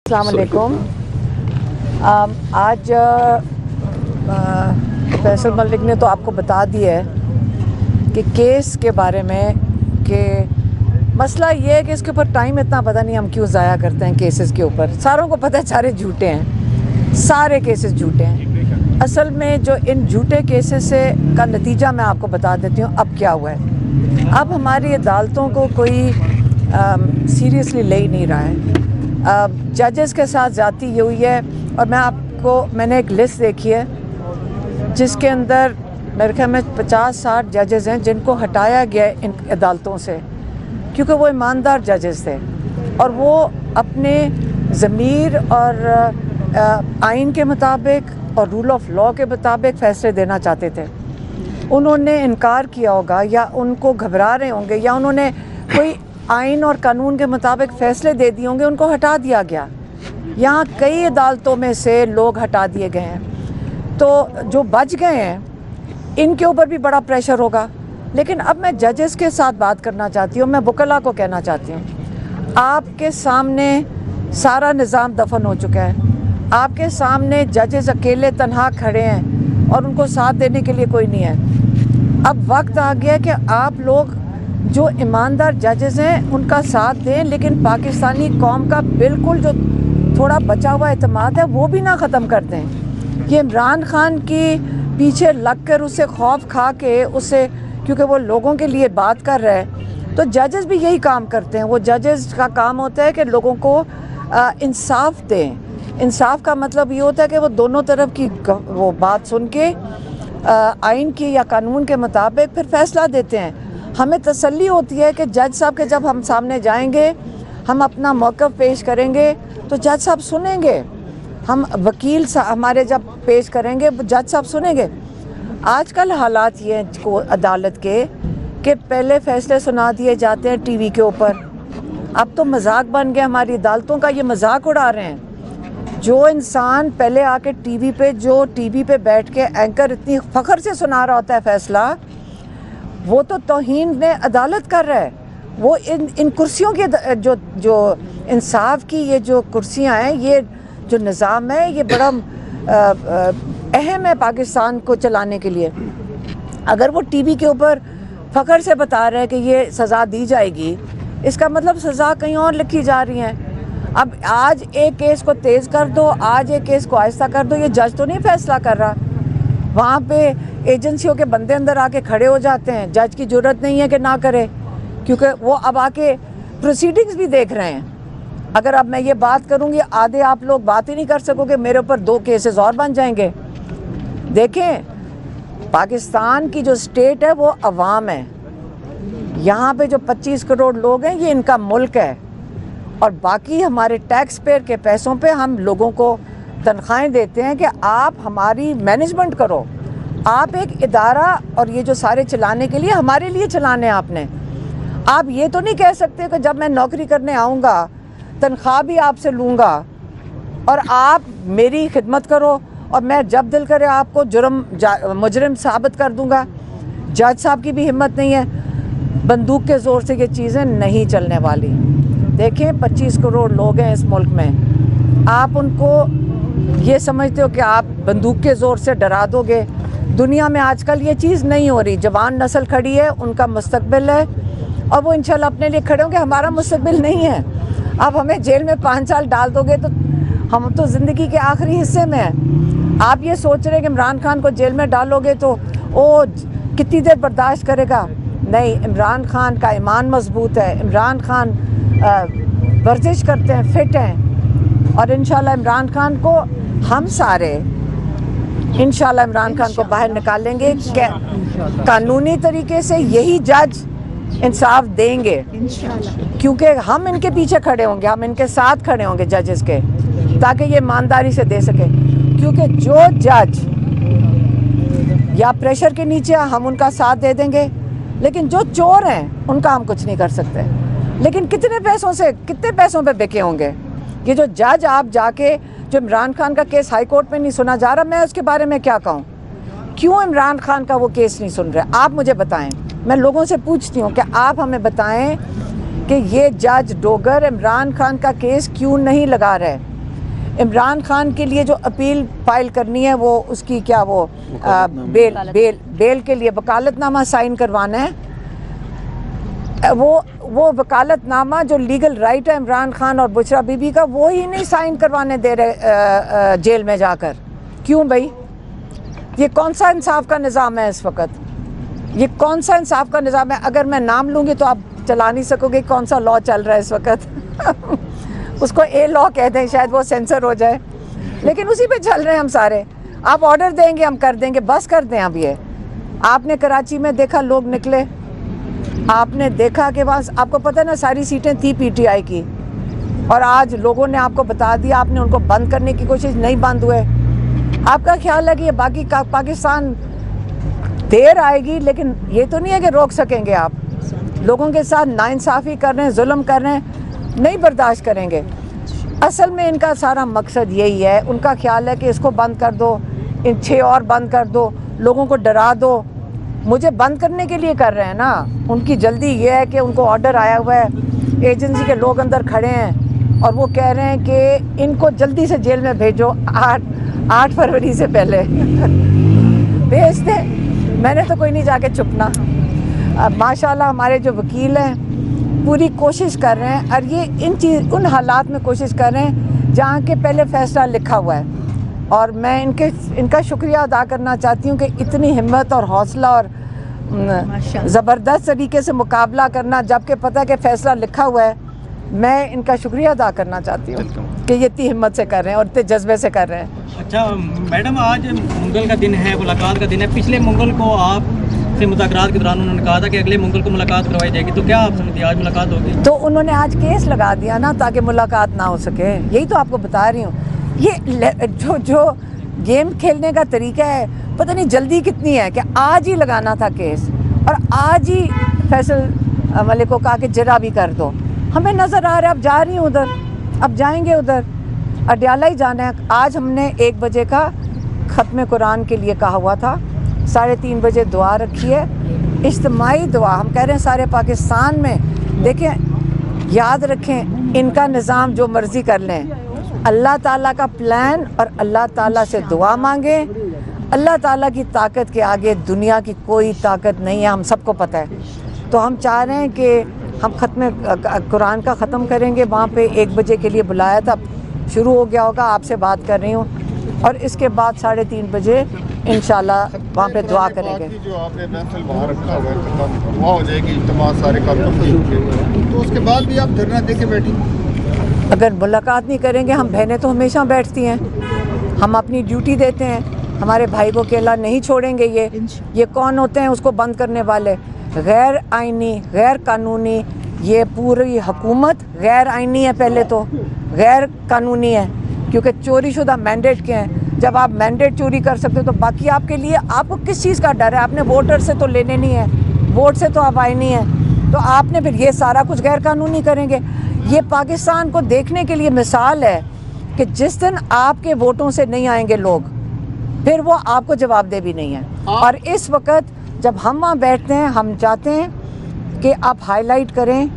अस्सलाम वालेकुम। आज फैसल मलिक ने तो आपको बता दिया है कि केस के बारे में कि मसला ये है कि इसके ऊपर टाइम इतना पता नहीं हम क्यों ज़ाया करते हैं केसेस के ऊपर। सारों को पता है सारे झूठे हैं, सारे केसेस झूठे हैं। असल में जो इन झूठे केसेस से का नतीजा मैं आपको बता देती हूँ अब क्या हुआ है। अब हमारी अदालतों को कोई सीरियसली ले ही नहीं रहा है। जजेस के साथ ज़्यादती ये हुई है और मैंने एक लिस्ट देखी है जिसके अंदर मेरे ख्याल में 50-60 जजेस हैं जिनको हटाया गया इन अदालतों से क्योंकि वो ईमानदार जजेस थे और वो अपने ज़मीर और आइन के मुताबिक और रूल ऑफ लॉ के मुताबिक फ़ैसले देना चाहते थे। उन्होंने इनकार किया होगा या उनको घबरा रहे होंगे या उन्होंने कोई आइन और कानून के मुताबिक फ़ैसले दे दिए होंगे, उनको हटा दिया गया। यहाँ कई अदालतों में से लोग हटा दिए गए हैं, तो जो बच गए हैं इनके ऊपर भी बड़ा प्रेशर होगा। लेकिन अब मैं जजेस के साथ बात करना चाहती हूँ, मैं वकला को कहना चाहती हूँ, आपके सामने सारा निज़ाम दफन हो चुका है। आपके सामने जजेस अकेले तन्हा खड़े हैं और उनको साथ देने के लिए कोई नहीं है। अब वक्त आ गया कि आप लोग जो ईमानदार जजेस हैं उनका साथ दें, लेकिन पाकिस्तानी कौम का बिल्कुल जो थोड़ा बचा हुआ एतमाद है वो भी ना ख़त्म कर दें। ये इमरान खान की पीछे लग कर उससे खौफ खा के उससे, क्योंकि वो लोगों के लिए बात कर रहा है, तो जजेस भी यही काम करते हैं। वो जजेस का काम होता है कि लोगों को इंसाफ दें। इंसाफ का मतलब ये होता है कि वो दोनों तरफ की वो बात सुन के आइन की या कानून के मुताबिक फिर फ़ैसला देते हैं। हमें तसल्ली होती है कि जज साहब के जब हम सामने जाएंगे, हम अपना मौक़िफ़ पेश करेंगे तो जज साहब सुनेंगे। हम वकील हमारे जब पेश करेंगे जज साहब सुनेंगे। आजकल हालात ये हैं को अदालत के कि पहले फ़ैसले सुना दिए जाते हैं टीवी के ऊपर। अब तो मजाक बन गया, हमारी अदालतों का ये मजाक उड़ा रहे हैं। जो इंसान पहले आके टीवी पे बैठ के एंकर इतनी फ़ख्र से सुना रहा होता है फ़ैसला, वो तो तौहीन ने अदालत कर रहा है। वो इन कुर्सियों की जो इंसाफ की ये जो कुर्सियां हैं, ये जो निज़ाम है, ये बड़ा अहम है पाकिस्तान को चलाने के लिए। अगर वो टीवी के ऊपर फ़ख्र से बता रहे हैं कि ये सज़ा दी जाएगी, इसका मतलब सज़ा कहीं और लिखी जा रही है। अब आज एक केस को तेज़ कर दो, आज एक केस को आहिस्ता कर दो, ये जज तो नहीं फ़ैसला कर रहा। वहाँ पे एजेंसियों के बंदे अंदर आके खड़े हो जाते हैं। जज की ज़रूरत नहीं है कि ना करे, क्योंकि वो अब आके प्रोसीडिंग्स भी देख रहे हैं। अगर अब मैं ये बात करूँगी, आधे आप लोग बात ही नहीं कर सकोगे, मेरे ऊपर 2 केसेस और बन जाएंगे। देखें, पाकिस्तान की जो स्टेट है वो अवाम है। यहाँ पे जो 25 करोड़ लोग हैं ये इनका मुल्क है और बाकी हमारे टैक्स पेयर के पैसों पे हम लोगों को तनख्वाहें देते हैं कि आप हमारी मैनेजमेंट करो। आप एक इदारा और ये जो सारे चलाने के लिए हमारे लिए चलाने हैं आपने। आप ये तो नहीं कह सकते कि जब मैं नौकरी करने आऊँगा तनख्वाह भी आपसे लूँगा और आप मेरी खिदमत करो और मैं जब दिल करे आपको मुजरिम साबित कर दूँगा। जज साहब की भी हिम्मत नहीं है। बंदूक के ज़ोर से ये चीज़ें नहीं चलने वाली। देखें, 25 करोड़ लोग हैं इस मुल्क में। आप उनको ये समझते हो कि आप बंदूक के ज़ोर से डरा दोगे। दुनिया में आजकल ये चीज़ नहीं हो रही। जवान नस्ल खड़ी है, उनका मुस्तकबिल है और वो इंशाल्लाह अपने लिए खड़े होंगे। हमारा मुस्तकबिल नहीं है। आप हमें जेल में 5 साल डाल दोगे तो हम तो ज़िंदगी के आखिरी हिस्से में हैं। आप ये सोच रहे हैं कि इमरान खान को जेल में डालोगे तो वो कितनी देर बर्दाश्त करेगा? नहीं, इमरान खान का ईमान मजबूत है। इमरान खान वर्जिश करते हैं, फिट हैं और इंशाल्लाह इमरान खान को हम सारे इंशाल्लाह इमरान खान को बाहर निकालेंगे। कानूनी तरीके से यही जज इंसाफ देंगे क्योंकि हम इनके पीछे खड़े होंगे, हम इनके साथ खड़े होंगे जजेस के, ताकि ये ईमानदारी से दे सके। क्योंकि जो जज या प्रेशर के नीचे हम उनका साथ दे देंगे, लेकिन जो चोर हैं उनका हम कुछ नहीं कर सकते। लेकिन कितने पैसों पे बिके होंगे ये जो जज। आप जाके जो इमरान खान का केस हाई कोर्ट में नहीं सुना जा रहा, मैं उसके बारे में क्या कहूँ? क्यों इमरान खान का वो केस नहीं सुन रहे? आप मुझे बताएं। मैं लोगों से पूछती हूँ कि आप हमें बताएं कि ये जज डोगर इमरान खान का केस क्यों नहीं लगा रहे? इमरान खान के लिए जो अपील फाइल करनी है वो उसकी क्या वो बेल के लिए वकालतनामा साइन करवाना है। वो वकालतनामा जो लीगल राइट है इमरान खान और बुशरा बीबी का, वो ही नहीं साइन करवाने दे रहे जेल में जाकर। क्यों भाई? ये कौन सा इंसाफ का निज़ाम है इस वक्त? ये कौन सा इंसाफ का निज़ाम है? अगर मैं नाम लूँगी तो आप चला नहीं सकोगे कौन सा लॉ चल रहा है इस वक्त। उसको ए लॉ कहते हैं, शायद वो सेंसर हो जाए, लेकिन उसी पे चल रहे हैं हम सारे। आप ऑर्डर देंगे हम कर देंगे, बस कर दें अब ये। आपने कराची में देखा लोग निकले, आपने देखा कि वहाँ आपको पता है ना सारी सीटें थी पीटीआई की, और आज लोगों ने आपको बता दिया, आपने उनको बंद करने की कोशिश, नहीं बंद हुए। आपका ख्याल है कि ये बाकी का पाकिस्तान देर आएगी, लेकिन ये तो नहीं है कि रोक सकेंगे आप। लोगों के साथ नाइंसाफ़ी कर रहे हैं, जुल्म कर रहे हैं, नहीं बर्दाश्त करेंगे। असल में इनका सारा मकसद यही है, उनका ख्याल है कि इसको बंद कर दो, इन 6 और बंद कर दो, लोगों को डरा दो। मुझे बंद करने के लिए कर रहे हैं ना। उनकी जल्दी ये है कि उनको ऑर्डर आया हुआ है, एजेंसी के लोग अंदर खड़े हैं और वो कह रहे हैं कि इनको जल्दी से जेल में भेजो 8 फरवरी से पहले। भेज दें, मैंने तो कोई नहीं जाके चुपना। अब माशाल्लाह हमारे जो वकील हैं पूरी कोशिश कर रहे हैं, और ये उन हालात में कोशिश कर रहे हैं जहाँ के पहले फ़ैसला लिखा हुआ है। और मैं इनका शुक्रिया अदा करना चाहती हूँ कि इतनी हिम्मत और हौसला और ज़बरदस्त तरीके से मुकाबला करना, जबकि पता है कि फ़ैसला लिखा हुआ है। मैं इनका शुक्रिया अदा करना चाहती हूँ कि ये इतनी हिम्मत से कर रहे हैं और इतने जज्बे से कर रहे हैं। अच्छा मैडम, आज मंगल का दिन है, मुलाकात का दिन है। पिछले मंगल को आप से मुज़ाकरात के दौरान उन्होंने कहा था कि अगले मंगल को मुलाकात करवाई जाएगी, तो क्या आप समझती हैं आज मुलाकात होगी? तो उन्होंने आज केस लगा दिया ना ताकि मुलाकात ना हो सके। यही तो आपको बता रही हूँ। ये जो गेम खेलने का तरीका है, पता नहीं जल्दी कितनी है कि आज ही लगाना था केस, और आज ही फैसल मलिक को कहा कि जरा भी कर दो। हमें नज़र आ रहा है, अब जा रही हूँ उधर, अब जाएंगे उधर, अडयाला ही जाना है। आज हमने 1 बजे का ख़त्म कुरान के लिए कहा हुआ था, 3:30 बजे दुआ रखी है, इज्तिमाई दुआ। हम कह रहे हैं सारे पाकिस्तान में। देखें, याद रखें, इनका निज़ाम जो मर्ज़ी कर लें, अल्लाह ताला का प्लान, और अल्लाह ताला से दुआ मांगें। अल्लाह ताला की ताकत के आगे दुनिया की कोई ताकत नहीं है, हम सबको पता है। तो हम चाह रहे हैं कि हम ख़त्म कुरान का ख़त्म करेंगे, वहाँ पे 1 बजे के लिए बुलाया था, शुरू हो गया होगा। आपसे बात कर रही हूँ, और इसके बाद 3:30 बजे इंशाल्लाह वहाँ पे दुआ करेंगे। जो आपने महफिल वहाँ रखा हुआ है, दुआ हो जाएगी, इज्तिमा सारे कारकुन, तो उसके बाद भी आप धरना दे के बैठी। अगर मुलाकात नहीं करेंगे, हम बहनें तो हमेशा बैठती हैं, हम अपनी ड्यूटी देते हैं, हमारे भाई को अकेला नहीं छोड़ेंगे। ये कौन होते हैं उसको बंद करने वाले? गैर आइनी, गैर कानूनी, ये पूरी हुकूमत गैर आइनी है, पहले तो गैर कानूनी है, क्योंकि चोरी शुदा मैंडेट के हैं। जब आप मैंडेट चोरी कर सकते हो तो बाकी आपके लिए आपको किस चीज़ का डर है? आपने वोटर से तो लेने नहीं है, वोट से तो आप आए नहीं हैं, तो आपने फिर ये सारा कुछ गैर कानूनी करेंगे। ये पाकिस्तान को देखने के लिए मिसाल है कि जिस दिन आपके वोटों से नहीं आएंगे लोग, फिर वो आपको जवाबदेह भी नहीं है। और इस वक्त जब हम वहाँ बैठते हैं, हम चाहते हैं कि आप हाईलाइट करें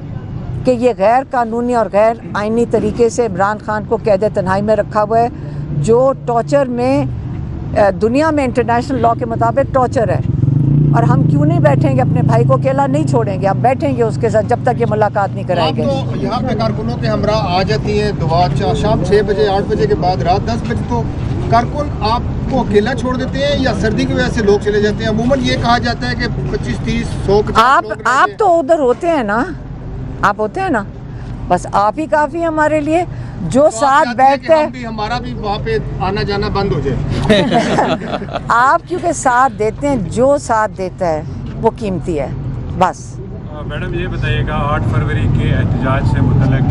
कि ये गैर कानूनी और गैर आइनी तरीके से इमरान खान को कैद तन्हाई में रखा हुआ है, जो टॉर्चर में दुनिया में इंटरनेशनल लॉ के मुताबिक टॉर्चर है। और हम क्यों नहीं बैठेंगे? अपने भाई को अकेला नहीं छोड़ेंगे, हम बैठेंगे उसके साथ जब तक ये मुलाकात नहीं कराएंगे। तो यहाँ पे कारकुनों के हमरा आ जाती है दुआ, शाम 6 बजे 8 बजे के बाद रात 10 बजे, तो कारकुन आपको अकेला छोड़ देते हैं या सर्दी की वजह से लोग चले जाते हैं? अमूमन ये कहा जाता है कि 25, 30, 100 आप तो उधर होते हैं ना, आप होते हैं ना, बस आप ही काफ़ी है हमारे लिए। जो तो साथ बैठते हैं, हमारा भी वहाँ पे आना जाना बंद हो जाए। आप क्योंकि साथ देते हैं, जो साथ देता है वो कीमती है, बस। मैडम ये बताइएगा, 8 फरवरी के एहतजाज से मुतल्लिक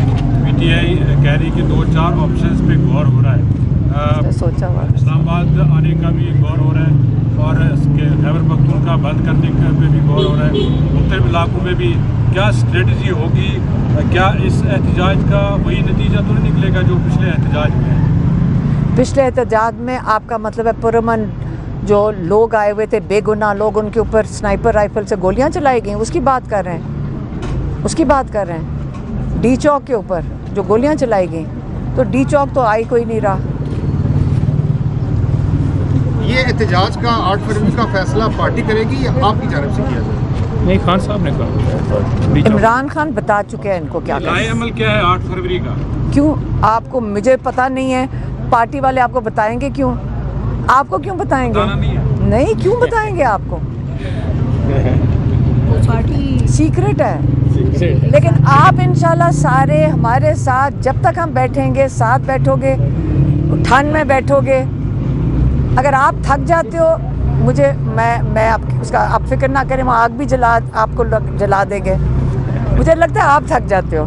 पीटीआई कह रही कि 2-4 ऑप्शंस पे गौर हो रहा है। सोचा हुआ इस्लामाबाद आने का भी गौर हो रहा है, और खैबर पख्तूनख्वा बंद करने का पे भी गौर हो रहा है। मुख्तलिफ इलाकों में भी क्या स्ट्रेटजी होगी? क्या इस एहतजाज का वही नतीजा तो नहीं निकलेगा जो पिछले एहतजाज में है? पिछले एहतजाज में आपका मतलब है पुरअमन जो लोग आए हुए थे, बेगुनाह लोग, उनके ऊपर स्नाइपर राइफल से गोलियां चलाई गई, उसकी बात कर रहे हैं, उसकी बात कर रहे हैं। डी चौक के ऊपर जो गोलियां चलाई गई, तो डी चौक तो आई कोई नहीं रहा। ये एहतजाज का 8 फरवरी का फैसला पार्टी करेगी या आपकी जानब से किया जाएगा? नहीं, खान साहब ने कहा। इमरान खान बता चुके हैं इनको क्या करना है। अमल क्या है 8 फरवरी का? क्यों आपको, मुझे पता नहीं है, पार्टी वाले आपको बताएंगे। क्यों आपको क्यों बताएंगे? नहीं, क्यों बताएंगे आपको? पार्टी सीक्रेट है। लेकिन आप इंशाल्लाह सारे हमारे साथ, जब तक हम बैठेंगे, साथ बैठोगे, ठंड में बैठोगे। अगर आप थक जाते हो, मुझे मैं उसका आप फिक्र ना करें, हम आग भी आपको जला देंगे। मुझे लगता है आप थक जाते हो।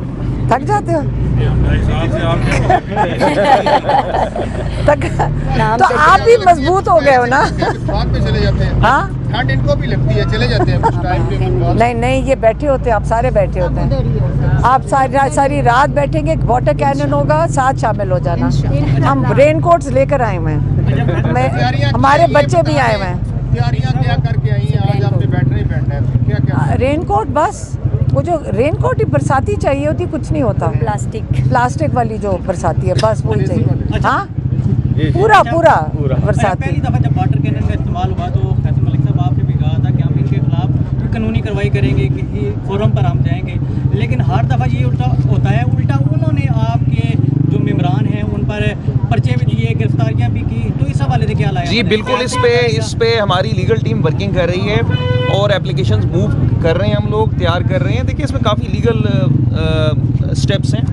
तो आप भी मजबूत हो गए हो ना। बाद में चले जाते हैं। हाँ, ठंड इनको भी लगती है, चले जाते हैं कुछ टाइम के बाद। नहीं, ये बैठे होते हैं, आप सारे बैठे होते हैं। आप सारी रात बैठेंगे, वाटर कैनन होगा, साथ शामिल हो जाना। हम रेनकोट्स लेकर आए हुए हैं, हमारे बच्चे भी आए हुए हैं। तैयारियां क्या करके आई हैं? आज आपने बैठना ही बैठना है, क्या रेनकोट, बस वो जो रेनकोट ही बरसाती चाहिए होती, कुछ नहीं होता। प्लास्टिक वाली जो बरसाती है, बस वही चाहिए। हाँ, पूरा बरसाती। पहली दफ़ा जब वाटर कैनन का इस्तेमाल हुआ तो फैसल मलिक साहब आपने भी कहा था कि हम इनके खिलाफ कानूनी कार्रवाई करेंगे, कि फोरम पर हम जाएंगे। लेकिन हर दफ़ा ये उल्टा होता है, उल्टा उन्होंने आपके जो मेम्बरान हैं उन पर पर्चे भी दिए, गिरफ्तारियां भी की। तो इस हवाले से क्या लाया? जी बिल्कुल, इस पे हमारी लीगल टीम वर्किंग कर रही है और एप्लीकेशंस मूव कर रहे हैं, हम लोग तैयार कर रहे हैं। देखिए, इसमें काफ़ी लीगल स्टेप्स हैं,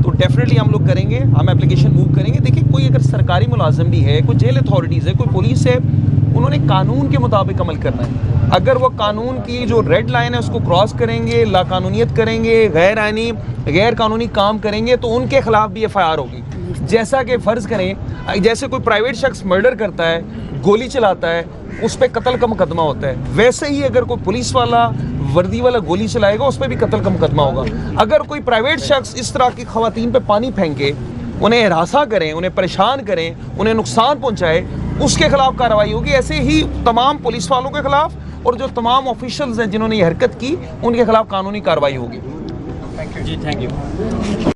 तो डेफिनेटली हम लोग करेंगे, हम एप्लीकेशन मूव करेंगे। देखिए, कोई अगर सरकारी मुलाजिम भी है, कोई जेल अथॉरिटीज़ है, कोई पुलिस है, उन्होंने कानून के मुताबिक अमल करना है। अगर वो कानून की जो रेड लाइन है उसको क्रॉस करेंगे, लाकानूनियत करेंगे, गैर कानूनी काम करेंगे, तो उनके खिलाफ भी FIR होगी। जैसा कि फ़र्ज़ करें, जैसे कोई प्राइवेट शख्स मर्डर करता है, गोली चलाता है, उस पर कत्ल का मुकदमा होता है, वैसे ही अगर कोई पुलिस वाला वर्दी वाला गोली चलाएगा, उस पर भी कत्ल का मुकदमा होगा। अगर कोई प्राइवेट शख्स इस तरह की ख़वातीन पे पानी फेंके, उन्हें हरासा करें, उन्हें परेशान करें, उन्हें नुकसान पहुंचाए, उसके खिलाफ कार्रवाई होगी। ऐसे ही तमाम पुलिस वालों के खिलाफ और जो तमाम ऑफिशियल्स हैं जिन्होंने ये हरकत की, उनके खिलाफ कानूनी कार्रवाई होगी। Thank you.